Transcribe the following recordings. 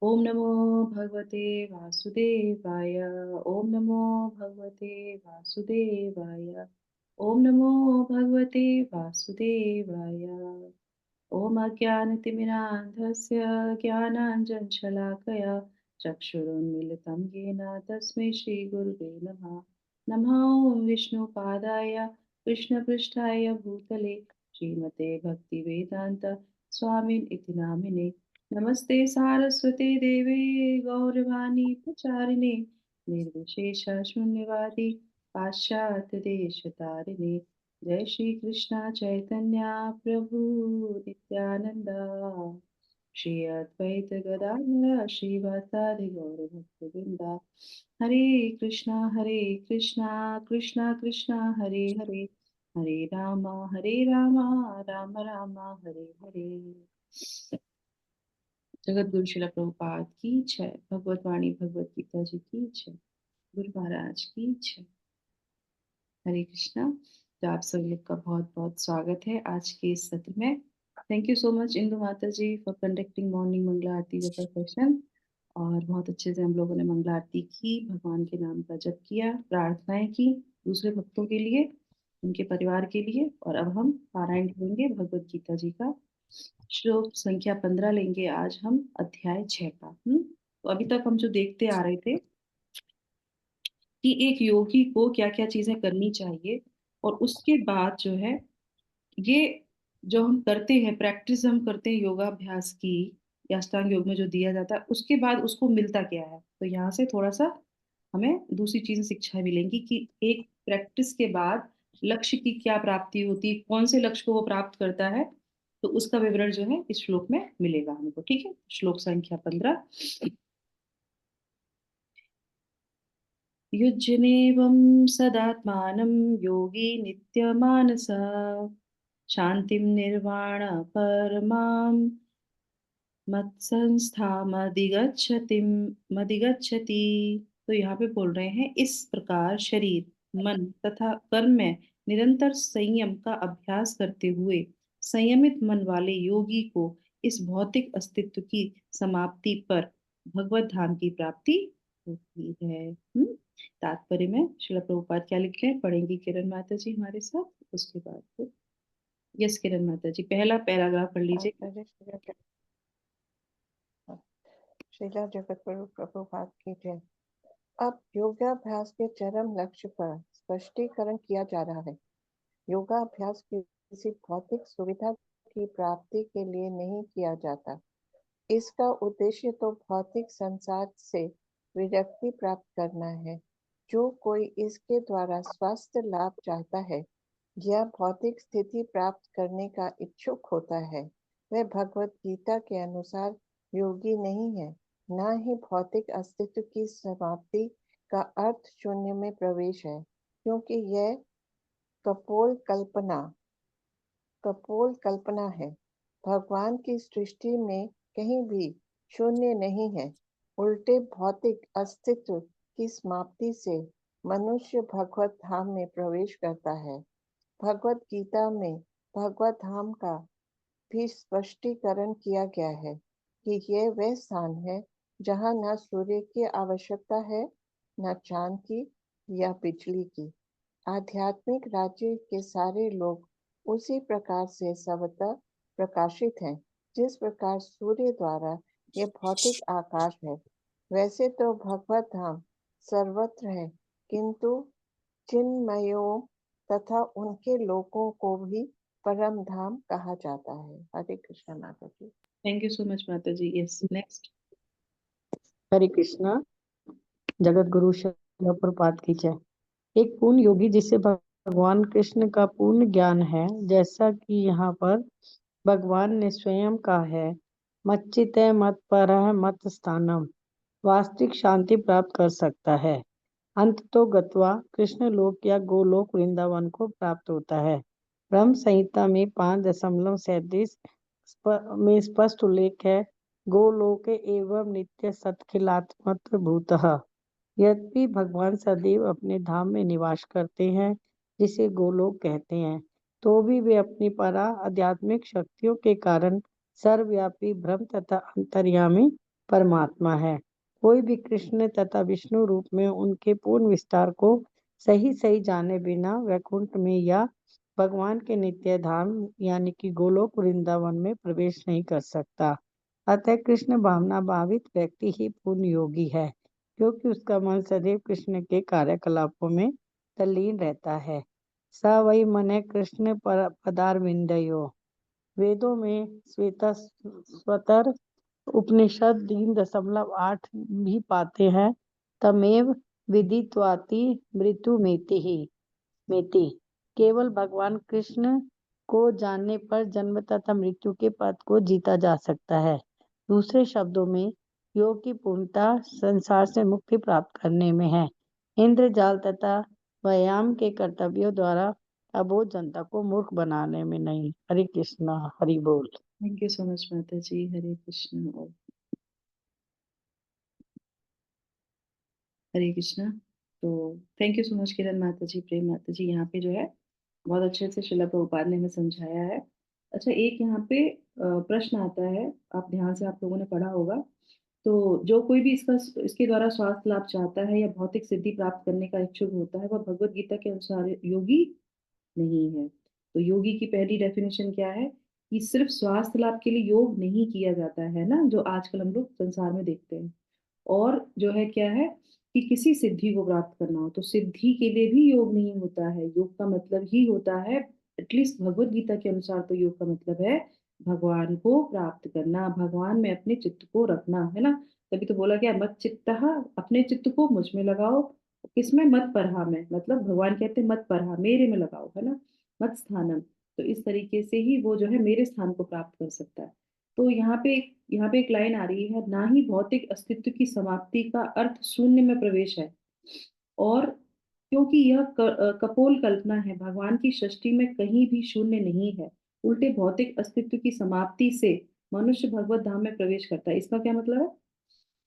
ओम नमो भगवते वासुदेवाय। ओम नमो भगवते वासुदेवाय। ओम नमो भगवते वासुदेवाय। ओम अज्ञानतिमिरान्धस्य ज्ञानाञ्जनशलाकया चक्षुरुन्मीलितं येन तस्मै श्रीगुरुवे नमः। नमः ॐ विष्णुपादाय कृष्णपृष्ठाय भूतले श्रीमते भक्तिवेदान्त स्वामिन् इति नामिने। नमस्ते सारस्वते देवे गौरवाणी प्रचारिणे निर्विशेष शून्यवादी पाश्चात्य देश तारिणे। जय श्री कृष्णा चैतन्य प्रभु नित्यानंद श्री अद्वैत गदाधर श्रीवासादि गौर भक्तवृंदा। हरे कृष्णा कृष्णा कृष्णा हरे हरे, हरे राम राम राम हरे हरे। जगत गुरु शिला प्रभुपाद की जय। भगवत वाणी भगवत गीता जी की जय। गुरु महाराज की जय। हरे कृष्णा। तो आप सभी लोग का बहुत बहुत स्वागत है आज के इस सत्र में। Thank you so much Indu माता जी फॉर कंडक्टिंग मॉर्निंग मंगला आरती का सेशन। और बहुत अच्छे से हम लोगों ने मंगला आरती की, भगवान के नाम का जप किया, प्रार्थनाएं की दूसरे भक्तों के लिए, उनके परिवार के लिए। और अब हम पारायण करेंगे भगवत गीता जी का। श्लोक संख्या 15 लेंगे आज हम, अध्याय 6 का। तो अभी तक हम जो देखते आ रहे थे कि एक योगी को क्या क्या चीजें करनी चाहिए, और उसके बाद जो है ये जो हम करते हैं, प्रैक्टिस हम करते हैं योगाभ्यास की या अष्टांग योग में जो दिया जाता है, उसके बाद उसको मिलता क्या है। तो यहाँ से थोड़ा सा हमें दूसरी चीजें शिक्षा मिलेंगी कि एक प्रैक्टिस के बाद लक्ष्य की क्या प्राप्ति होती है, कौन से लक्ष्य को वो प्राप्त करता है। तो उसका विवरण जो है इस श्लोक में मिलेगा हमको। ठीक है, श्लोक संख्या 15। युज्यमेवं सदात्मानं योगी नित्यमानसः शान्तिं निर्वाण परमां मदिगच्छति। तो यहाँ पे बोल रहे हैं, इस प्रकार शरीर मन तथा कर्म में निरंतर संयम का अभ्यास करते हुए संयमित मन वाले योगी को इस भौतिक अस्तित्व की समाप्ति पर भगवत धाम की प्राप्ति होती है। तात्पर्य में श्रील प्रभुपाद क्या लिखते हैं, पढ़ेंगी किरण माता जी हमारे साथ। उसके बाद फिर यस किरण माता जी पहला पैराग्राफ पढ़ लीजिए। आचार्य श्रीला जगतगुरु प्रभुपाद की जय। अब योगाभ्यास के चरम लक्ष्य पर स्पष्टीकरण किया जा रहा है। योगाभ्यास किसी भौतिक सुविधा की प्राप्ति के लिए नहीं किया जाता। इसका उद्देश्य तो भौतिक संसार से विरक्ति प्राप्त करना है। जो कोई इसके द्वारा स्वास्थ्य लाभ चाहता है या भौतिक स्थिति प्राप्त करने का इच्छुक होता है, वह भगवत गीता के अनुसार योगी नहीं है। न ही भौतिक अस्तित्व की समाप्ति का अर्थ शून्य में प्रवेश है, क्योंकि यह कपोल कल्पना कपोल कल्पना है। भगवान की सृष्टि में कहीं भी शून्य नहीं है। उल्टे भौतिक अस्तित्व की समाप्ति से मनुष्य भगवत धाम में प्रवेश करता है। भगवत गीता में भगवत धाम का भी स्पष्टीकरण किया गया है कि यह वह स्थान है जहाँ न सूर्य की आवश्यकता है, न चांद की या बिजली की। आध्यात्मिक राज्य के सारे लोग उसी प्रकार से सर्वथा प्रकाशित हैं, जिस प्रकार सूर्य द्वारा यह भौतिक आकाश है। वैसे तो भगवत धाम सर्वत्र है, किंतु चिन्मयों तथा उनके लोगों को भी परम धाम कहा जाता है। हरे कृष्ण माता जी। थैंक यू सो मच माता जी। Yes next. हरे कृष्णा। जगत गुरु शिला प्रभुपाद की जय। एक पूर्ण योगी जिसे भगवान कृष्ण का पूर्ण ज्ञान है, जैसा कि यहाँ पर भगवान ने स्वयं कहा है, मच्चित मत पर मत स्थानम, वास्तविक शांति प्राप्त कर सकता है। अंत तो गत्वा कृष्ण लोक या गोलोक वृंदावन को प्राप्त होता है। ब्रह्म संहिता में 5.37 में स्पष्ट उल्लेख है, गोलोके एवं नित्य सत्खिलात्मत्र भूतः। यद्यपि भगवान सदैव अपने धाम में निवास करते हैं, जिसे गोलोक कहते हैं, तो भी वे अपनी परा आध्यात्मिक शक्तियों के कारण सर्वव्यापी ब्रह्म तथा अंतर्यामी परमात्मा है। कोई भी कृष्ण तथा विष्णु रूप में उनके पूर्ण विस्तार को सही सही जाने बिना वैकुंठ में या भगवान के नित्य धाम यानी कि गोलोक वृंदावन में प्रवेश नहीं कर सकता। अतः कृष्ण भावना भावित व्यक्ति ही पूर्ण योगी है, क्योंकि उसका मन सदैव कृष्ण के कार्यकलापों में तल्लीन रहता है। स वै मने कृष्ण पदारविंदयो। वेदों में स्वतर उपनिषद 3.8 भी पाते हैं। तमेव विदित्वाति मृत्यु मेति। केवल भगवान कृष्ण को जानने पर जन्म तथा मृत्यु के पथ को जीता जा सकता है। दूसरे शब्दों में योग की पूर्णता संसार से मुक्ति प्राप्त करने में है, इंद्रजाल तथा व्यायाम के कर्तव्यों द्वारा अबोध जनता को मूर्ख बनाने में नहीं। हरे कृष्णा, हरि बोल। थैंक यू सो मच माता जी। हरे कृष्ण और हरे कृष्णा। तो थैंक यू सो मच किरण माता जी, प्रेम माता जी। यहाँ पे जो है बहुत अच्छे से श्रीला प्रभुपाद ने हमें समझाया है। अच्छा, एक यहाँ पे प्रश्न आता है, आप ध्यान से आप लोगों ने पढ़ा होगा। तो जो कोई भी इसके द्वारा स्वास्थ्य लाभ चाहता है या भौतिक सिद्धि प्राप्त करने का इच्छुक होता है, वह भगवत गीता के अनुसार योगी नहीं है। तो योगी की पहली डेफिनेशन क्या है कि सिर्फ स्वास्थ्य लाभ के लिए योग नहीं किया जाता है ना, जो आजकल हम लोग संसार में देखते हैं। और जो है क्या है कि किसी सिद्धि को प्राप्त करना हो तो सिद्धि के लिए भी योग नहीं होता है। योग का मतलब ही होता है, एटलीस्ट भगवत गीता के अनुसार तो योग का मतलब है भगवान को प्राप्त करना, भगवान में अपने चित्त को रखना, है ना। तभी तो बोला गया मत चित्तः, अपने चित्त को मुझ में लगाओ। किसमें? मत परहा में, मतलब भगवान कहते हैं मत परहा, मेरे में लगाओ, है ना। मत स्थानम। तो इस तरीके से ही वो जो है मेरे स्थान को प्राप्त कर सकता है। तो यहाँ पे एक लाइन आ रही है, ना ही भौतिक अस्तित्व की समाप्ति का अर्थ शून्य में प्रवेश है, और क्योंकि यह कपोल कल्पना है, भगवान की सृष्टि में कहीं भी शून्य नहीं है। उल्टे भौतिक अस्तित्व की समाप्ति से मनुष्य भगवत धाम में प्रवेश करता है। इसका क्या मतलब है?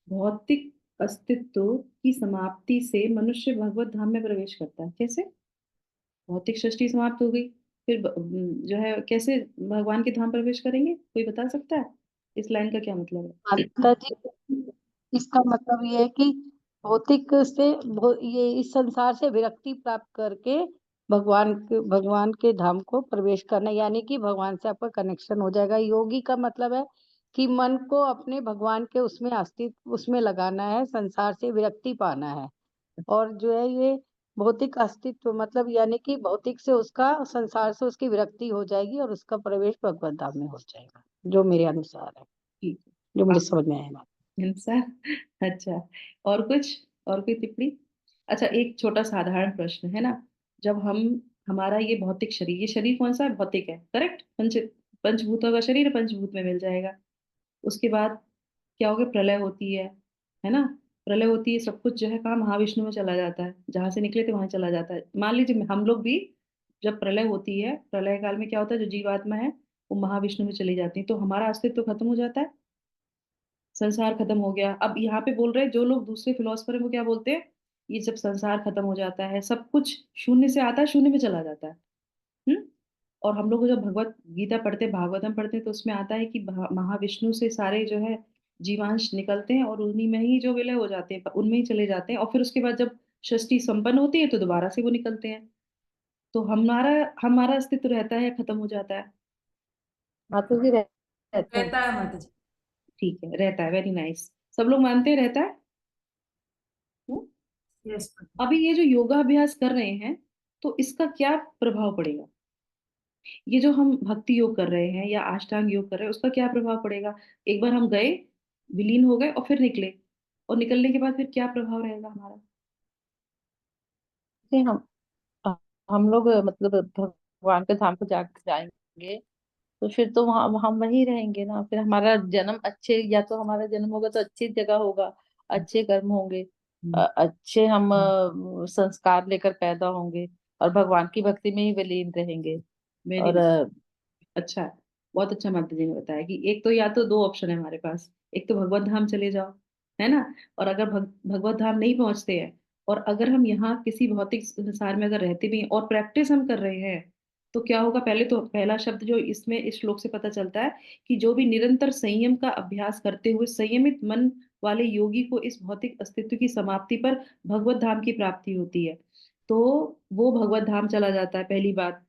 भौतिक अस्तित्व की समाप्ति से मनुष्य भगवत धाम में प्रवेश करता है। कैसे? भौतिक सृष्टि समाप्त हो गई, फिर जो है कैसे भगवान के धाम प्रवेश करेंगे? कोई बता सकता है इस लाइन का क्या मतलब है? माता जी, इसका मतलब ये है कि भौतिक से ये इस संसार से विरक्ति प्राप्त करके भगवान के धाम को प्रवेश करना, यानी कि भगवान से आपका कनेक्शन हो जाएगा। योगी का मतलब है कि मन को अपने भगवान के उसमें अस्तित्व उसमें लगाना है, संसार से विरक्ति पाना है। और जो है ये भौतिक अस्तित्व मतलब यानी कि भौतिक से उसका, संसार से उसकी विरक्ति हो जाएगी और उसका प्रवेश भगवत धाम में हो जाएगा, जो मेरे अनुसार है, ठीक जो मुझे है। समझ में आया। हिंसा। अच्छा, और कुछ, और कोई टिप्पणी? अच्छा, एक छोटा साधारण प्रश्न है ना। जब हम, हमारा ये भौतिक शरीर, ये शरीर कौन सा है? भौतिक है, करेक्ट। पंचभूतों का शरीर है, पंचभूत में मिल जाएगा। उसके बाद क्या हो गया? प्रलय होती है ना। प्रलय होती है, सब कुछ जो है कहाँ? महाविष्णु में चला जाता है, जहां से निकले थे वहां चला जाता है। मान लीजिए हम लोग भी, जब प्रलय होती है, प्रलय काल में क्या होता है? जो जीवात्मा है वो महाविष्णु में चली जाती है, तो हमारा अस्तित्व खत्म हो जाता है, संसार खत्म हो गया। अब यहाँ पे बोल रहे हैं जो लोग दूसरे फिलोसफर है वो क्या बोलते हैं? ये जब संसार खत्म हो जाता है, सब कुछ शून्य से आता है, शून्य में चला जाता है। हम्म। और हम लोग जब भगवत गीता पढ़ते हैं, भागवतम पढ़ते हैं, तो उसमें आता है कि महाविष्णु से सारे जो है जीवांश निकलते हैं और उन्हीं में ही जो विलय हो जाते हैं, उनमें ही चले जाते हैं, और फिर उसके बाद जब सृष्टि संपन्न होती है तो दोबारा से वो निकलते हैं। तो हमारा हमारा अस्तित्व रहता है या खत्म हो जाता है? माता जी रहता है। रहता है माता जी। ठीक है, रहता है। Very nice. सब लोग मानते हैं रहता है। हम्म? यस। अभी ये जो योगाभ्यास कर रहे हैं, तो इसका क्या प्रभाव पड़ेगा? ये जो हम भक्ति योग कर रहे हैं या अष्टांग योग कर रहे हैं, उसका क्या प्रभाव पड़ेगा? एक बार हम गए, विलीन हो गए और फिर निकले, और निकलने के बाद फिर क्या प्रभाव रहेगा हमारा? से हम लोग मतलब भगवान के धाम को जा जाएंगे, तो फिर तो वहाँ हम वहीं रहेंगे ना। फिर हमारा जन्म अच्छे, या तो हमारा जन्म होगा तो अच्छी जगह होगा, अच्छे कर्म होंगे, हम्म। अच्छे हम संस्कार लेकर पैदा होंगे और भगवान की भक्ति में ही विलीन रहेंगे। वेरी और अच्छा है। बहुत अच्छा माता जी ने बताया कि एक तो, या तो दो ऑप्शन है हमारे पास, एक तो भगवत धाम चले जाओ, है ना। और अगर भगवत धाम नहीं पहुंचते हैं, और अगर हम यहाँ किसी भौतिक संसार में अगर रहते भी हैं और प्रैक्टिस हम कर रहे हैं, तो क्या होगा, पहले तो पहला शब्द जो इसमें इस श्लोक से पता चलता है कि जो भी निरंतर संयम का अभ्यास करते हुए संयमित मन वाले योगी को इस भौतिक अस्तित्व की समाप्ति पर भगवत धाम की प्राप्ति होती है। तो वो भगवत धाम चला जाता है, पहली बात।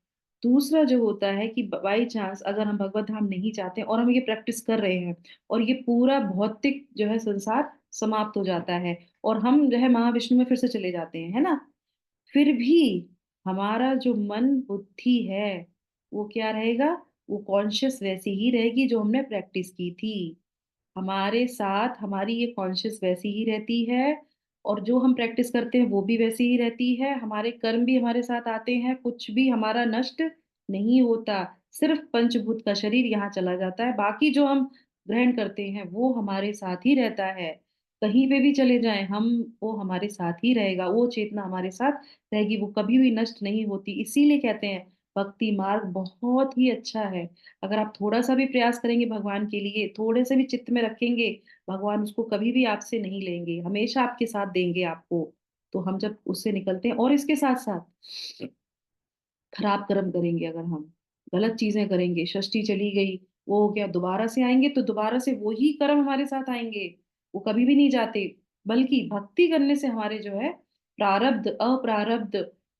दूसरा जो होता है कि बाई चांस अगर हम भगवत धाम नहीं चाहते और हम ये प्रैक्टिस कर रहे हैं और ये पूरा भौतिक जो है संसार समाप्त हो जाता है और हम जो है महाविष्णु में फिर से चले जाते हैं, है ना, फिर भी हमारा जो मन बुद्धि है वो क्या रहेगा, वो कॉन्शियस वैसी ही रहेगी जो हमने प्रैक्टिस की थी। हमारे साथ हमारी ये कॉन्शियस वैसी ही रहती है और जो हम प्रैक्टिस करते हैं वो भी वैसी ही रहती है, हमारे कर्म भी हमारे साथ आते हैं, कुछ भी हमारा नष्ट नहीं होता। सिर्फ पंचभूत का शरीर यहाँ चला जाता है, बाकी जो हम ग्रहण करते हैं वो हमारे साथ ही रहता है। कहीं पे भी चले जाएं हम, वो हमारे साथ ही रहेगा, वो चेतना हमारे साथ रहेगी, वो कभी भी नष्ट नहीं होती। इसीलिए कहते हैं भक्ति मार्ग बहुत ही अच्छा है। अगर आप थोड़ा सा भी प्रयास करेंगे भगवान के लिए, थोड़े से भी चित्त में रखेंगे, भगवान उसको कभी भी आपसे नहीं लेंगे, हमेशा आपके साथ देंगे आपको। तो हम जब उससे निकलते हैं और इसके साथ साथ खराब कर्म करेंगे, अगर हम गलत चीजें करेंगे, षष्ठी चली गई, वो हो गया, दोबारा से आएंगे तो दोबारा से वही कर्म हमारे साथ आएंगे, वो कभी भी नहीं जाते। बल्कि भक्ति करने से हमारे जो है प्रारब्ध अप्रारब्ध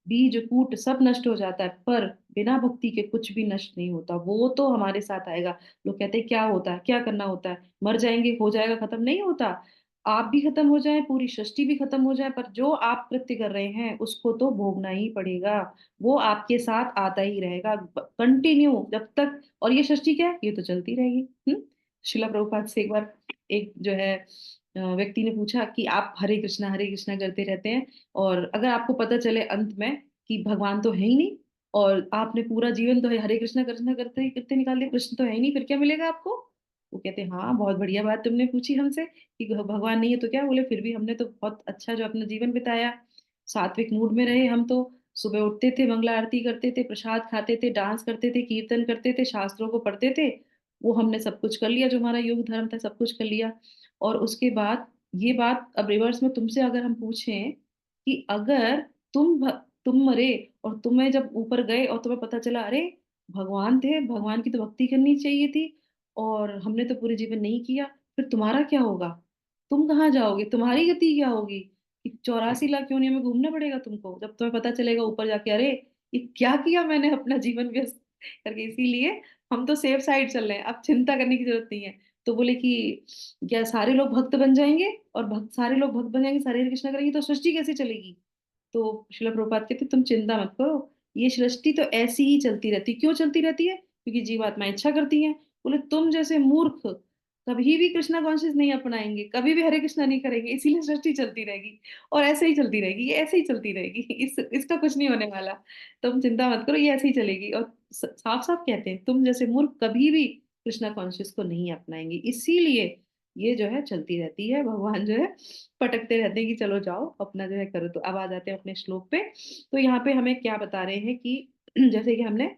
बीज कूट सब नष्ट हो जाता है, पर बिना भक्ति के कुछ भी नष्ट नहीं होता, वो तो हमारे साथ आएगा। लोग कहते हैं क्या होता है, क्या करना होता है, मर जाएंगे हो जाएगा खत्म, नहीं होता। आप भी खत्म हो जाए, पूरी सृष्टि भी खत्म हो जाए, पर जो आप कृत्य कर रहे हैं उसको तो भोगना ही पड़ेगा, वो आपके साथ आता ही रहेगा कंटिन्यू जब तक। और ये सृष्टि क्या है, ये तो चलती रहेगी। शिला प्रभुपाद से एक बार एक जो है व्यक्ति ने पूछा कि आप हरे कृष्णा करते रहते हैं और अगर आपको पता चले अंत में कि भगवान तो है ही नहीं और आपने पूरा जीवन तो हरे कृष्णा करते ही करते निकाल दिया, कृष्ण तो है ही नहीं, फिर क्या मिलेगा आपको? वो कहते हैं हाँ बहुत बढ़िया बात तुमने पूछी हमसे कि भगवान नहीं है तो क्या, बोले फिर भी हमने तो बहुत अच्छा जो अपना जीवन बिताया, सात्विक मूड में रहे हम तो। सुबह उठते थे, मंगला आरती करते थे, प्रसाद खाते थे, डांस करते थे, कीर्तन करते थे, शास्त्रों को पढ़ते थे, वो हमने सब कुछ कर लिया, जो हमारा योग धर्म था सब कुछ कर लिया। और उसके बाद ये बात अब रिवर्स में तुमसे अगर हम पूछें कि अगर तुम मरे और तुम्हें जब ऊपर गए और तुम्हें पता चला अरे भगवान थे, भगवान की तो भक्ति करनी चाहिए थी और हमने तो पूरे जीवन नहीं किया, फिर तुम्हारा क्या होगा? तुम कहाँ जाओगे, तुम्हारी गति क्या होगी? कि 84 लाख योनियों में घूमना पड़ेगा तुमको, जब तुम्हें पता चलेगा ऊपर जाके अरे ये क्या किया मैंने अपना जीवन व्यस्त करके। इसीलिए हम तो सेफ साइड चल रहे हैं, अब चिंता करने की जरूरत नहीं है। तो बोले कि क्या सारे लोग भक्त बन जाएंगे और भक्त सारे लोग भक्त बन जाएंगे, सारे हरे कृष्णा करेंगे तो सृष्टि कैसे चलेगी? तो शिला प्रभुपाद कहते तुम चिंता मत करो, ये सृष्टि तो ऐसी ही चलती रहती। क्यों चलती रहती है? क्योंकि जीवात्मा इच्छा करती है। बोले तुम जैसे मूर्ख कभी भी कृष्णा कॉन्शियस नहीं अपनाएंगे, कभी भी हरे कृष्णा नहीं करेंगे, इसीलिए सृष्टि चलती रहेगी और ऐसे ही चलती रहेगी, ये ऐसे ही चलती रहेगी। इसका कुछ नहीं होने वाला। तुम चिंता मत करो, ये ऐसे ही चलेगी। और साफ साफ कहते हैं तुम जैसे मूर्ख कभी भी कृष्णा कॉन्शियस को नहीं अपनाएंगे, इसीलिए ये जो है चलती रहती है। भगवान जो है पटकते रहते हैं कि चलो जाओ अपना जो है करो। तो अब आ जाते हैं अपने श्लोक पे। तो यहाँ पे हमें क्या बता रहे हैं कि जैसे कि हमने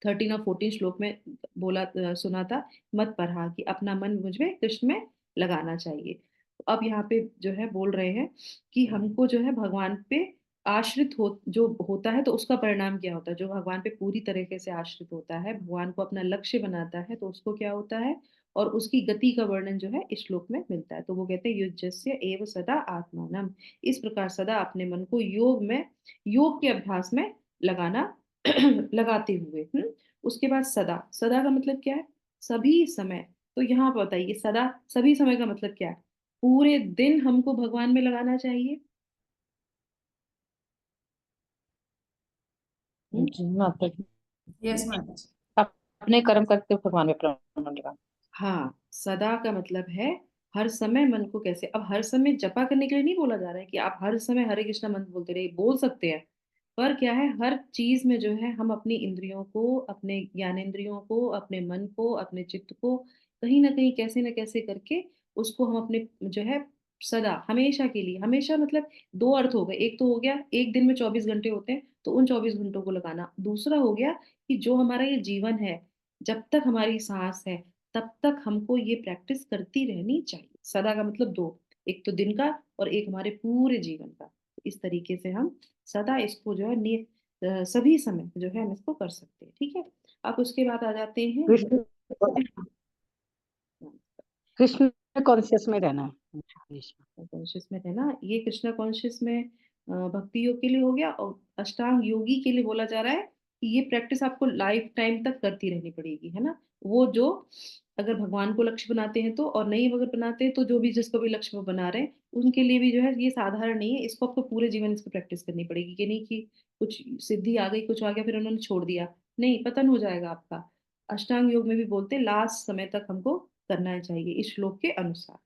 13 और 14 श्लोक में बोला सुना था, मत पढ़ा कि अपना मन मुझ में कृष्ण में लगाना चाहिए। तो अब यहाँ पे जो है बोल रहे हैं कि हमको जो है भगवान पे आश्रित हो जो होता है तो उसका परिणाम क्या होता है। जो भगवान पे पूरी तरीके से आश्रित होता है, भगवान को अपना लक्ष्य बनाता है, तो उसको क्या होता है और उसकी गति का वर्णन जो है इस श्लोक में मिलता है। तो वो कहते हैं युज्यस्य एव सदा आत्मानम, इस प्रकार सदा अपने मन को योग में, योग के अभ्यास में लगाना लगाते हुए। उसके बाद सदा, सदा का मतलब क्या है? सभी समय। तो यहाँ पर बताइए सदा सभी समय का मतलब क्या है? पूरे दिन हमको भगवान में लगाना चाहिए। हम्म? जी माता जी। यस माता जी। अपने कर्म करके भगवान में प्राण लगा। हाँ, सदा का मतलब है हर समय मन को कैसे। अब हर समय जपा करने के लिए नहीं बोला जा रहा है कि आप हर समय हरे कृष्णा मंत्र बोलते रहिए, बोल सकते हैं, पर क्या है हर चीज में जो है हम अपनी इंद्रियों को, अपने ज्ञानेंद्रियों को, अपने मन को, अपने चित्त को कहीं ना कहीं कैसे ना कैसे करके उसको हम अपने जो है सदा हमेशा के लिए, हमेशा मतलब दो अर्थ हो गए। एक तो हो गया एक दिन में 24 घंटे होते हैं तो उन 24 घंटों को लगाना। दूसरा हो गया कि जो हमारा ये जीवन है, जब तक हमारी सांस है तब तक हमको ये प्रैक्टिस करती रहनी चाहिए। सदा का मतलब दो, एक तो दिन का और एक हमारे पूरे जीवन का। तो इस तरीके से हम सदा इसको जो है सभी समय जो है हम इसको कर सकते हैं। ठीक है, अब उसके बाद आ जाते हैं कृष्ण कृष्ण कॉन्शियस में रहना है हमेशा। कॉन्शियस में रहना। ये कृष्णा कॉन्शियस में भक्ति योग के लिए हो गया, और अष्टांग योगी के लिए बोला जा रहा है कि ये प्रैक्टिस आपको लाइफ टाइम तक करती रहनी पड़ेगी, है ना। वो जो अगर भगवान को लक्ष्य बनाते हैं तो, और नहीं अगर बनाते हैं तो, जो भी जिसको भी लक्ष्य वो बना रहे हैं उनके लिए भी जो है ये साधारण नहीं है, इसको आपको पूरे जीवन इसकी प्रैक्टिस करनी पड़ेगी। कि नहीं कि कुछ सिद्धि आ गई, कुछ आ गया, फिर उन्होंने छोड़ दिया, नहीं, पतन हो जाएगा आपका। अष्टांग योग में भी बोलते हैं लास्ट समय तक हमको करना चाहिए इस श्लोक के अनुसार।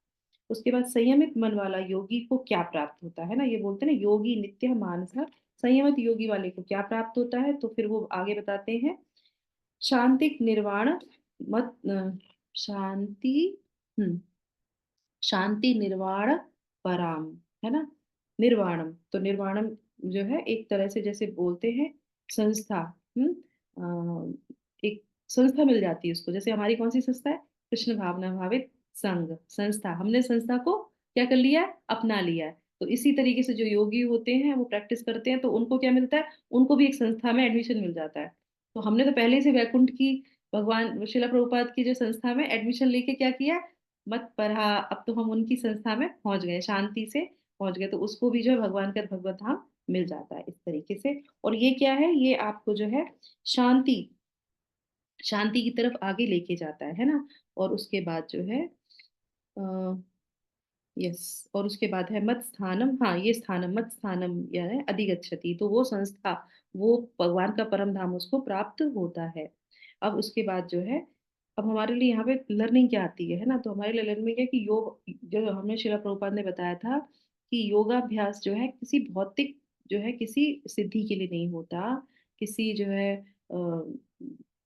उसके बाद संयमित मन वाला योगी को क्या प्राप्त होता है ना, ये बोलते हैं ना, योगी नित्य मानस। संयमित योगी वाले को क्या प्राप्त होता है, तो फिर वो आगे बताते हैं, शांतिक निर्वाण मत शांति शांति निर्वाण पराम, है ना। निर्वाणम, तो निर्वाणम जो है एक तरह से जैसे बोलते हैं संस्था। एक संस्था मिल जाती है उसको, जैसे हमारी कौन सी संस्था है, कृष्ण भावना भावित संघ संस्था, हमने संस्था को क्या कर लिया है, अपना लिया है। तो इसी तरीके से जो योगी होते हैं वो प्रैक्टिस करते हैं, तो उनको क्या मिलता है, उनको भी एक संस्था में एडमिशन मिल जाता है। तो हमने तो पहले से वैकुंठ की, भगवान शिला प्रभुपाद की जो संस्था में एडमिशन लेके क्या किया, मत पढ़ा, अब तो हम उनकी संस्था में पहुंच गए, शांति से पहुंच गए, तो उसको भी जो है भगवान का भगवत धाम मिल जाता है इस तरीके से। और ये क्या है, ये आपको जो है शांति शांति की तरफ आगे लेके जाता है ना। और उसके बाद जो है यस, और उसके बाद है मत स्थानम, हाँ ये स्थानम, मत स्थानम यानी अधिगच्छति, तो वो संस्था, वो भगवान का परम धाम उसको प्राप्त होता है। अब उसके बाद जो है, अब हमारे लिए यहाँ पे लर्निंग क्या आती है ना, तो हमारे लिए लर्निंग है कि योग, जो हमें श्रीला प्रभुपाद ने बताया था कि योगाभ्यास जो है किसी भौतिक, जो है किसी सिद्धि के लिए नहीं होता, किसी जो है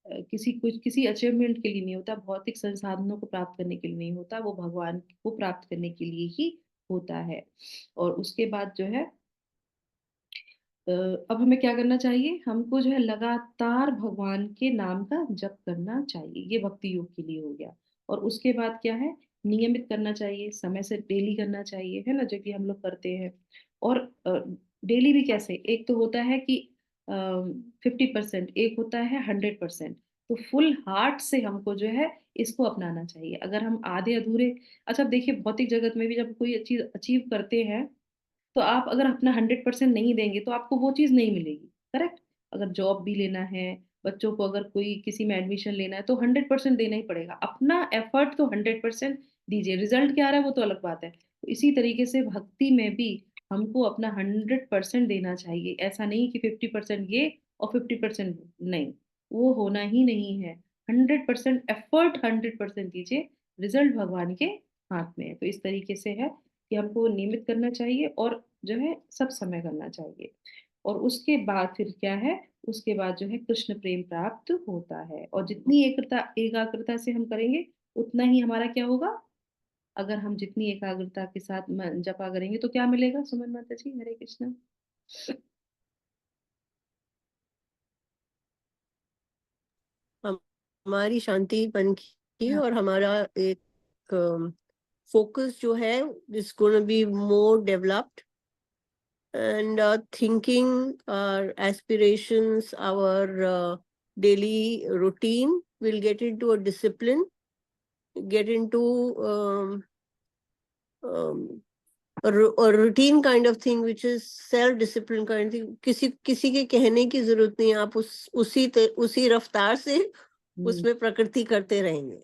किसी कुछ किसी अचीवमेंट के लिए नहीं होता, भौतिक संसाधनों को प्राप्त करने के लिए नहीं होता, वो भगवान को प्राप्त करने के लिए ही होता है। और उसके बाद जो है अब हमें क्या करना चाहिए, हमको जो है लगातार भगवान के नाम का जप करना चाहिए, ये भक्ति योग के लिए हो गया। और उसके बाद क्या है, नियमित करना चाहिए, समय से डेली करना चाहिए, है ना, जो कि हम लोग करते हैं। और डेली भी कैसे, एक तो होता है कि 50%, एक होता है 100%। तो फुल हार्ट से हमको जो है इसको अपनाना चाहिए। अगर हम आधे अधूरे, अच्छा देखिए भौतिक जगत में भी जब कोई चीज अचीव करते हैं, तो आप अगर अपना 100% नहीं देंगे तो आपको वो चीज़ नहीं मिलेगी। करेक्ट। अगर जॉब भी लेना है, बच्चों को अगर कोई किसी में एडमिशन लेना है, तो 100% देना ही पड़ेगा, अपना एफर्ट तो 100% दीजिए, रिजल्ट क्या आ रहा है वो तो अलग बात है। तो इसी तरीके से भक्ति में भी हमको अपना 100% देना चाहिए, ऐसा नहीं कि 50% ये और 50% नहीं, वो होना ही नहीं है। 100% एफर्ट 100% दीजिए, रिजल्ट भगवान के हाथ में है। तो इस तरीके से है कि हमको नियमित करना चाहिए, और जो है सब समय करना चाहिए। और उसके बाद फिर क्या है, उसके बाद जो है कृष्ण प्रेम प्राप्त होता है। और जितनी एकाग्रता एकाग्रता से हम करेंगे उतना ही हमारा क्या होगा, अगर हम जितनी एकाग्रता के साथ जपा करेंगे तो क्या मिलेगा, सुमन माता जी, हरे कृष्ण। हम- हमारी शांति मन की, हाँ। और हमारा एक फोकस जो है is gonna be more developed, and thinking, our aspirations, our daily routine will get into a discipline, get into a routine kind of thing, which is self discipline kind of thing. किसी के कहने की जरूरत नहीं है, आप उसी रफ्तार से हम्म। उसमें प्रकृति करते रहेंगे।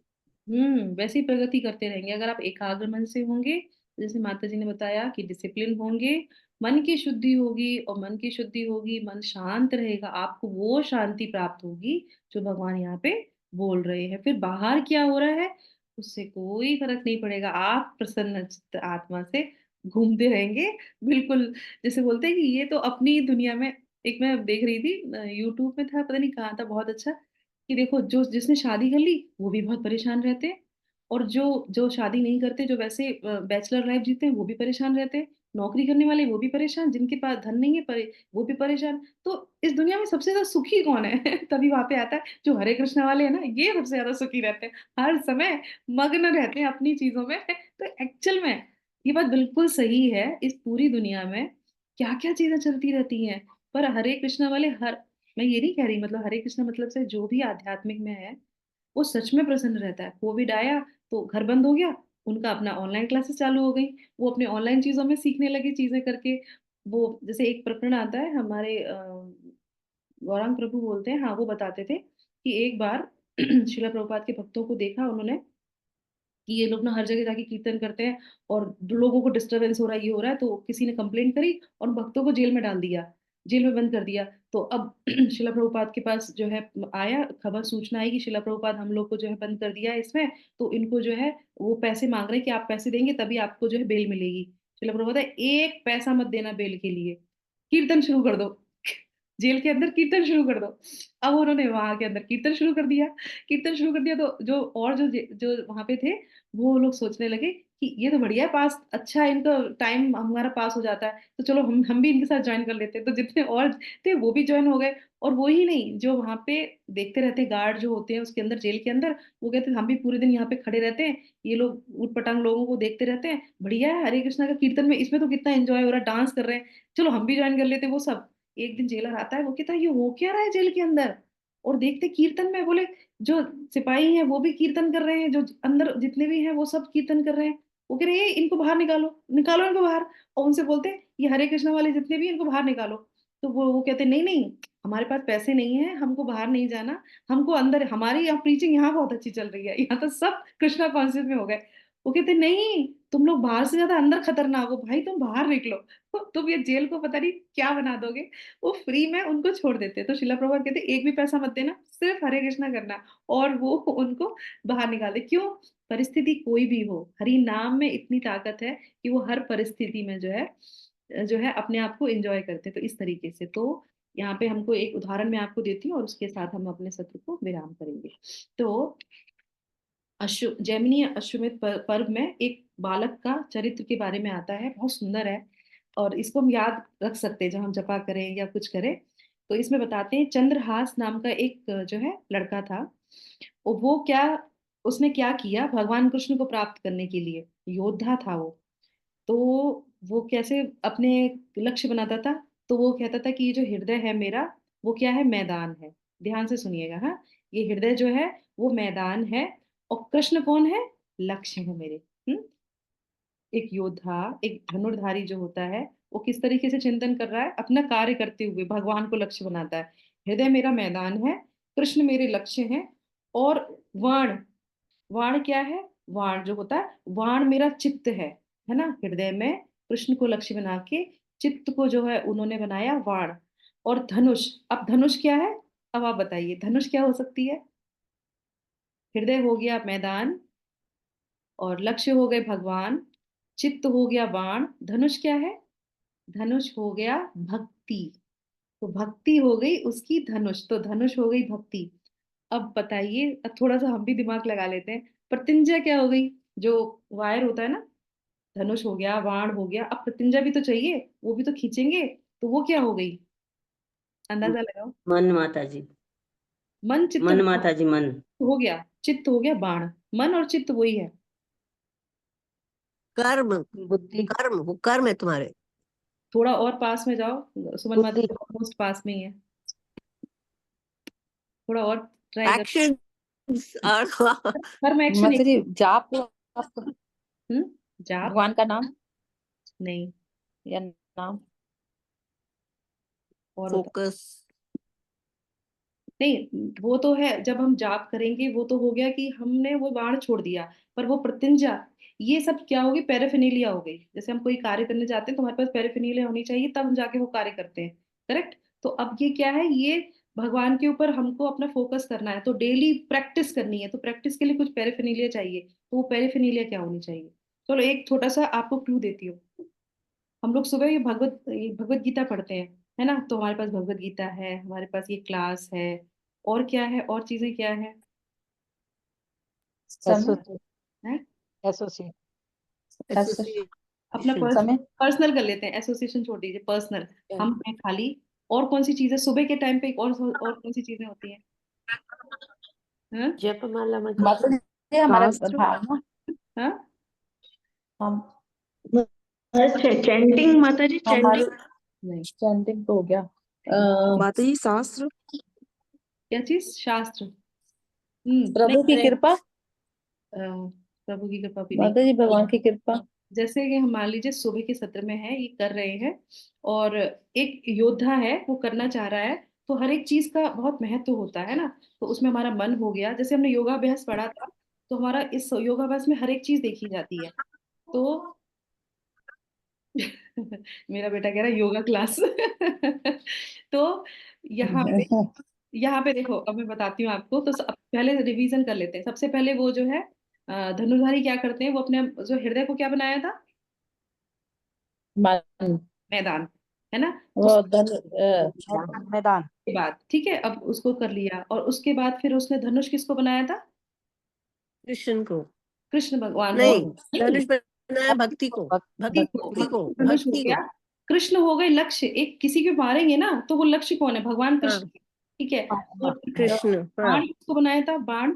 वैसे ही प्रगति करते रहेंगे अगर आप एकाग्र मन से होंगे। जैसे माता जी ने बताया कि डिसिप्लिन होंगे, मन की शुद्धि होगी, और मन की शुद्धि होगी, मन शांत रहेगा, आपको वो शांति प्राप्त होगी जो भगवान यहाँ पे बोल रहे हैं। फिर बाहर क्या हो रहा है उससे कोई फर्क नहीं पड़ेगा, आप प्रसन्न चित्त आत्मा से घूमते रहेंगे। बिल्कुल, जैसे बोलते हैं कि ये तो अपनी दुनिया में, एक मैं देख रही थी यूट्यूब में था, पता नहीं कहाँ था, बहुत अच्छा, कि देखो जो जिसने शादी कर ली वो भी बहुत परेशान रहते हैं, और जो जो शादी नहीं करते, जो वैसे बैचलर लाइफ जीते हैं वो भी परेशान रहते हैं, नौकरी करने वाले वो भी परेशान, जिनके पास धन नहीं है वो भी परेशान। तो इस दुनिया में सबसे ज्यादा सुखी कौन है तभी वहां पे आता है जो हरे कृष्ण वाले हैं ना, ये सबसे ज्यादा सुखी रहते हैं, हर समय मग्न रहते हैं अपनी चीजों में तो एक्चुअल में ये बात बिल्कुल सही है, इस पूरी दुनिया में क्या क्या चीजें चलती रहती हैं, पर हरे कृष्णा वाले मैं ये नहीं कह रही, मतलब हरे कृष्णा मतलब से जो भी आध्यात्मिक में है वो सच में प्रसन्न रहता है। कोविड आया तो घर बंद हो गया, उनका अपना ऑनलाइन क्लासेस चालू हो गई, वो अपने ऑनलाइन चीजों में सीखने लगे चीजें करके। वो जैसे एक प्रकरण आता है हमारे गौरांग प्रभु बोलते हैं, हाँ वो बताते थे कि एक बार शिला प्रभुपाद के भक्तों को देखा उन्होंने कि ये लोग ना हर जगह जाके कीर्तन करते हैं और लोगों को डिस्टरबेंस हो रहा है, ये हो रहा है, तो किसी ने कंप्लेंट करी और भक्तों को जेल में डाल दिया, जेल में बंद कर दिया। तो अब शिला प्रभुपाद के पास जो है आया खबर, सूचना आई कि शिला प्रभुपाद हम लोग को जो है बंद कर दिया है इसमें, तो इनको जो है वो पैसे मांग रहे हैं कि आप पैसे देंगे तभी आपको जो है बेल मिलेगी। शिला प्रभुपाद है, एक पैसा मत देना बेल के लिए, कीर्तन शुरू कर दो। जेल के अंदर कीर्तन शुरू कर दो। अब उन्होंने वहां के अंदर कीर्तन शुरू कर दिया, कीर्तन शुरू कर दिया, तो जो और जो जो वहां पे थे वो लोग सोचने लगे कि ये तो बढ़िया है, पास अच्छा है, इनका टाइम हमारा पास हो जाता है, तो चलो हम भी इनके साथ ज्वाइन कर लेते हैं। तो जितने और थे वो भी ज्वाइन हो गए। और वो ही नहीं, जो वहां पे देखते रहते गार्ड जो होते हैं उसके अंदर, जेल के अंदर, वो कहते हैं हम भी पूरे दिन यहाँ पे खड़े रहते हैं, ये लोग ऊट पटांग लोगों को देखते रहते हैं, बढ़िया है हरे कृष्णा का कीर्तन में, इसमें तो कितना एंजॉय हो रहा है, डांस कर रहे हैं, चलो हम भी ज्वाइन कर लेते हैं। वो सब, एक दिन जेलर आता है, वो कहता है ये हो क्या रहा है जेल के अंदर, और देखते कीर्तन में, बोले जो सिपाही हैं वो भी कीर्तन कर रहे हैं, जो अंदर जितने भी हैं वो सब कीर्तन कर रहे हैं। वो कह रहे हैं इनको बाहर निकालो, निकालो इनको बाहर। और उनसे बोलते हैं ये हरे कृष्णा वाले जितने भी हैं, इनको बाहर निकालो। तो वो कहते हैं नहीं नहीं, हमारे पास पैसे नहीं है, हमको बाहर नहीं जाना, हमको अंदर, हमारी यहाँ प्रीचिंग यहाँ बहुत अच्छी चल रही है, यहाँ तो सब कृष्णा कॉन्शियस में हो गए। वो कहते नहीं, तुम लोग बाहर से ज्यादा अंदर खतरनाक हो भाई, तुम बाहर निकलो। तो तुम ये जेल को पता नहीं क्या बना दोगे। वो फ्री में उनको छोड़ देते। तो शिला प्रभुपाद कहते एक भी पैसा मत देना, सिर्फ हरे कृष्णा करना, और वो उनको बाहर निकाल दे। क्यों? परिस्थिति कोई भी हो, हरि नाम में इतनी ताकत है कि वो हर परिस्थिति में जो है अपने आप को एंजॉय करते हैं। तो इस तरीके से, तो यहाँ पे हमको एक उदाहरण मैं आपको देती हूँ और उसके साथ हम अपने सत्र को विराम करेंगे। तो जैमिनी अश्वमेध पर्व में एक बालक का चरित्र के बारे में आता है, बहुत सुंदर है, और इसको हम याद रख सकते हैं जब हम जपा करें या कुछ करें। तो इसमें बताते हैं, चंद्रहास नाम का एक जो है लड़का था, और वो क्या, उसने क्या किया भगवान कृष्ण को प्राप्त करने के लिए, योद्धा था वो। तो वो कैसे अपने लक्ष्य बनाता था, तो वो कहता था कि ये जो हृदय है मेरा, वो क्या है, मैदान है। ध्यान से सुनिएगा, हाँ, ये हृदय जो है वो मैदान है, और कृष्ण कौन है, लक्ष्य है मेरे। एक योद्धा, एक धनुर्धारी जो होता है, वो किस तरीके से चिंतन कर रहा है, अपना कार्य करते हुए भगवान को लक्ष्य बनाता है। हृदय मेरा मैदान है, कृष्ण मेरे लक्ष्य हैं, और वाण, वाण क्या है, वाण जो होता है, वाण मेरा चित्त है ना, हृदय में कृष्ण को लक्ष्य बना के चित्त को जो है उन्होंने बनाया वाण। और धनुष, अब धनुष क्या है, अब आप बताइए धनुष क्या हो सकती है। हृदय हो गया मैदान, और लक्ष्य हो गए भगवान, चित्त हो गया बाण, धनुष क्या है, धनुष हो गया भक्ति। तो भक्ति हो गई उसकी धनुष, तो धनुष हो गई भक्ति। अब बताइए, अब थोड़ा सा हम भी दिमाग लगा लेते हैं, प्रतिज्ञा क्या हो गई, जो वायर होता है ना, धनुष हो गया, बाण हो गया, अब प्रतिज्ञा भी तो चाहिए, वो भी तो खींचेंगे, तो वो क्या हो गई, अंदाजा लगाओ। मन माता जी, मन चित्त मन बाण माता जी, मन। हो गया, चित्त हो गया बाण, मन और चित्त वही है। कर्म, बुद्धि, कर्म, वो कर्म है तुम्हारे। थोड़ा और पास में जाओ, सुमन माता बुद्धि, जी ऑलमोस्ट पास में ही है, थोड़ा और ट्राई कर। एक्शन और कर्म एक्शन माता एक। जी जाप, हम्म, जाप भगवान का नाम नहीं, या नाम। और बता, फोकस। नहीं वो तो है, जब हम जाप करेंगे वो तो हो गया कि हमने वो बाण छोड़ दिया, पर वो प्रतिज्ञा, ये सब क्या होगी, पैराफिनीलिया हो गई। जैसे हम कोई कार्य करने जाते हैं तो हमारे पास पैराफिनीलिया होनी चाहिए, तब हम जाके वो कार्य करते हैं, करेक्ट। तो अब ये क्या है, ये भगवान के ऊपर हमको अपना फोकस करना है, तो डेली प्रैक्टिस करनी है, तो प्रैक्टिस के लिए कुछ पैराफिनीलिया चाहिए, तो वो पैराफिनीलिया क्या होनी चाहिए। चलो एक छोटा सा आपको क्लू देती हूँ। हम लोग सुबह ये भगवत गीता पढ़ते हैं, है ना, तो हमारे पास भगवत गीता है, हमारे पास ये क्लास है, और क्या है, और चीजें क्या है, समय, है? Associate, association. अपना समय, पर्सनल कर लेते हैं, एसोसिएशन छोड़ दीजिए, पर्सनल। हम हैं खाली। और कौन सी चीजें सुबह के टाइम पे, और कौन सी चीजें होती हैं, हाँ? जपमाला माता जी हमारा शास्त्र, भावना, हाँ? हम चैंटिंग, माता जी हमारी चैंटिंग, नहीं, चैंटिंग तो हो गया। माता जी शास्त्र, क्या चीज? शास्त्र। प्रभु की नहीं, कृपा, प्रभु की कृपा भी नहीं। माता जी भगवान की कृपा। जैसे कि हम मान लीजिए सुबह के सत्र में है, ये कर रहे हैं, और एक योद्धा है वो करना चाह रहा है, तो हर एक चीज का बहुत महत्व होता है ना। तो उसमें हमारा मन हो गया, जैसे हमने योगाभ्यास पढ़ा था, तो हमारा इस योगाभ्यास में हर एक चीज देखी जाती है। तो मेरा बेटा कह रहा है योगा क्लास। तो यहाँ पे यहाँ पे देखो, अब मैं बताती हूँ आपको। तो पहले रिवीजन कर लेते हैं। सबसे पहले वो जो है धनुर्धारी क्या करते हैं, वो अपने जो हृदय को क्या बनाया था? मन, मैदान, है ना। तो वो धन, मैदान। उसके बाद ठीक है, अब उसको कर लिया, और उसके बाद फिर उसने धनुष किसको बनाया था? कृष्ण को। कृष्ण भगवान को। नहीं, नहीं, धनुष बनाया भक्ति को। भक्ति को। भक्ति को, धनुष हो भक्ति गया। को। कृष्ण हो गए लक्ष्य। एक किसी को मारेंगे ना, तो वो लक्ष्य कौन है? भगवान कृष्ण। हाँ, ठीक है। और कृष्ण। हाँ, बाण किसको बनाया था? बाण।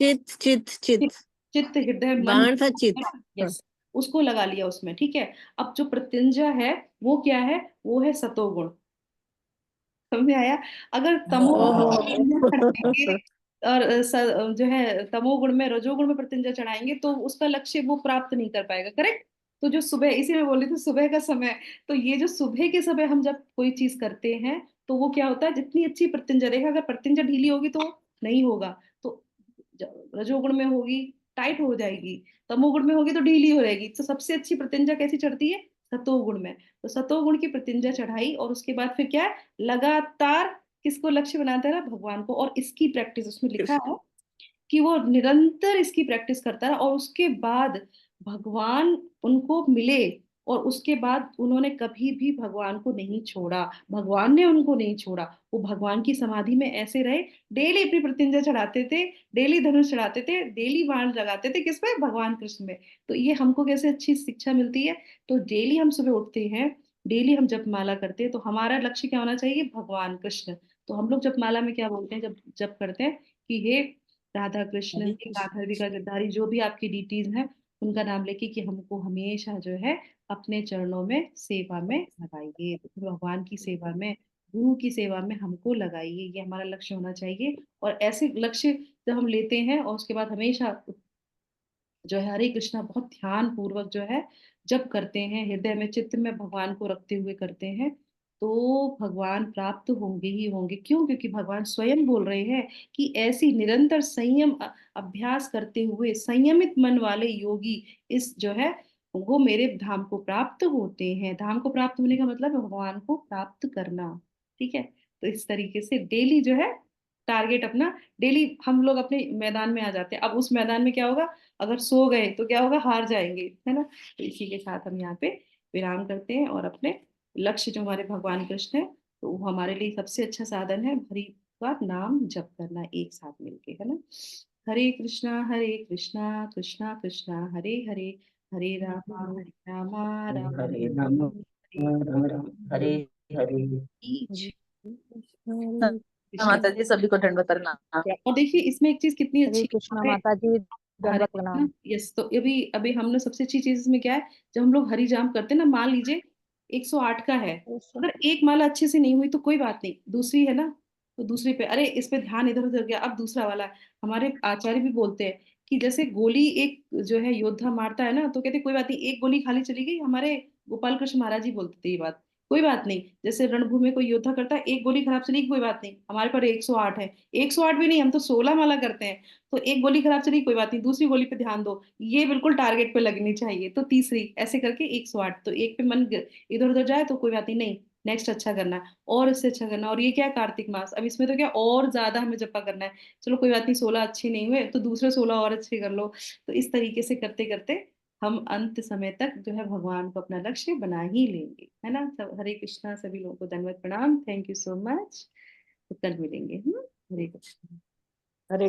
चित चित चित। चित्त। चित्त, हृदय, मन, बाण था चित। हाँ। यस, उसको लगा लिया उसमें। ठीक है। अब जो प्रत्यंजा है वो क्या है? वो है सतोगुण। समझ में आया? अगर तमोगुण ओहो। में प्रत्यंजा चढ़ाएंगे, और जो है तमोगुण में, रजोगुण में प्रत्यंजा चढ़ाएंगे, तो उसका लक्ष्य वो प्राप्त नहीं कर पाएगा। करेक्ट। तो जो सुबह, इसी में बोल रही थी सुबह का समय, तो ये जो सुबह के समय हम जब कोई चीज करते हैं, तो वो क्या होता है, जितनी अच्छी प्रत्यंजा, देखा, अगर प्रत्यंजा ढीली होगी तो नहीं होगा। तो रजोगुण में होगी, टाइट हो जाएगी। तमोगुण में होगी तो ढीली हो जाएगी। तो सबसे अच्छी प्रत्यंजा कैसी चढ़ती है? सतोगुण में। तो सतोगुण की प्रत्यंजा चढ़ाई, और उसके बाद फिर क्या है? लगातार किसको लक्ष्य बनाता है? भगवान को। और इसकी प्रैक्टिस उसमें लिखा है कि वो निरंतर इसकी प्रैक्टिस करता रहा, और उसके बाद भगवान उनको मिले, और उसके बाद उन्होंने कभी भी भगवान को नहीं छोड़ा, भगवान ने उनको नहीं छोड़ा। वो भगवान की समाधि में ऐसे रहे, डेली अपनी प्रत्यंजा चढ़ाते थे, डेली धनुष चढ़ाते थे, डेली बाण लगाते थे। किस पे? भगवान कृष्ण में। तो ये हमको कैसे अच्छी शिक्षा मिलती है? तो डेली हम सुबह उठते हैं, डेली हम जपमाला करते हैं, तो हमारा लक्ष्य क्या होना चाहिए? भगवान कृष्ण। तो हम लोग जपमाला में क्या बोलते हैं जब जप करते हैं? कि हे राधा कृष्ण, हरे हे गांधारी गिरधारी, जो भी आपकी डिटीज हैं, उनका नाम लेके कि हमको हमेशा जो है अपने चरणों में सेवा में लगाइए। तो फिर भगवान की सेवा में, गुरु की सेवा में हमको लगाइए, ये हमारा लक्ष्य होना चाहिए। और ऐसे लक्ष्य जब हम लेते हैं, और उसके बाद हमेशा जो है हरे कृष्णा बहुत ध्यान पूर्वक जो है जब करते हैं, हृदय में, चित्त में भगवान को रखते हुए करते हैं, तो भगवान प्राप्त होंगे ही होंगे। क्यों? क्योंकि भगवान स्वयं बोल रहे हैं कि ऐसी निरंतर संयम अभ्यास करते हुए संयमित मन वाले योगी इस जो है वो मेरे धाम को प्राप्त होते हैं। धाम को प्राप्त होने का मतलब है भगवान को प्राप्त करना। ठीक है। तो इस तरीके से डेली जो है टारगेट अपना, डेली हम लोग अपने मैदान में आ जाते हैं। अब उस मैदान में क्या होगा? अगर सो गए तो क्या होगा? हार जाएंगे, है ना। तो इसी के साथ हम यहाँ पे विराम करते हैं, और अपने लक्ष्य जो हमारे भगवान कृष्ण है, तो वो हमारे लिए सबसे अच्छा साधन है हरि का नाम जप करना एक साथ मिलके, है ना। हरे कृष्णा कृष्णा कृष्णा हरे हरे, हरे रामा राम हरे राम हरे राम राम हरे हरे। हरे। माता जी सभी को दंडवत प्रणाम। और देखिए इसमें एक चीज कितनी हरे अच्छी कृष्णा है। माता जी, हरे दंडवत कृष्णा। प्रणाम। यस, तो अभी अभी हमने सबसे अच्छी चीज इसमें क्या है? जब हम लोग हरि जाम करते हैं ना, मान लीजिए 108 का है, अगर एक माला अच्छे से नहीं हुई तो कोई बात नहीं, दूसरी है ना, तो दूसरी पे, अरे इस पे ध्यान इधर उधर गया, अब दूसरा वाला है। हमारे आचार्य भी बोलते हैं कि जैसे गोली एक जो है योद्धा मारता है ना, तो कहते कोई बात नहीं, एक गोली खाली चली गई। हमारे गोपाल कृष्ण महाराज जी बोलते थे ये बात, कोई बात नहीं। जैसे रणभूमि में कोई योद्धा करता है, एक गोली खराब चली, कोई बात नहीं, हमारे पर 108 है। 108 भी नहीं, हम तो 16 माला करते हैं, तो एक गोली खराब चली, कोई बात नहीं, दूसरी गोली पे ध्यान दो, ये बिल्कुल टारगेट पे लगनी चाहिए। तो तीसरी, ऐसे करके 108। तो एक पे मन इधर उधर जाए तो कोई बात नहीं, नहीं, नेक्स्ट अच्छा करना है, और इससे अच्छा करना है। और ये क्या है? कार्तिक मास, अब इसमें तो क्या और ज्यादा हमें जपा करना है। चलो कोई बात नहीं, 16 अच्छे नहीं हुए तो दूसरे 16 और अच्छे कर लो। तो इस तरीके से करते करते हम अंत समय तक जो है भगवान को अपना लक्ष्य बना ही लेंगे, है ना। हरे कृष्णा, सभी लोगों को धन्यवाद प्रणाम, थैंक यू सो मच। तो कल मिलेंगे। हरे कृष्ण। हरे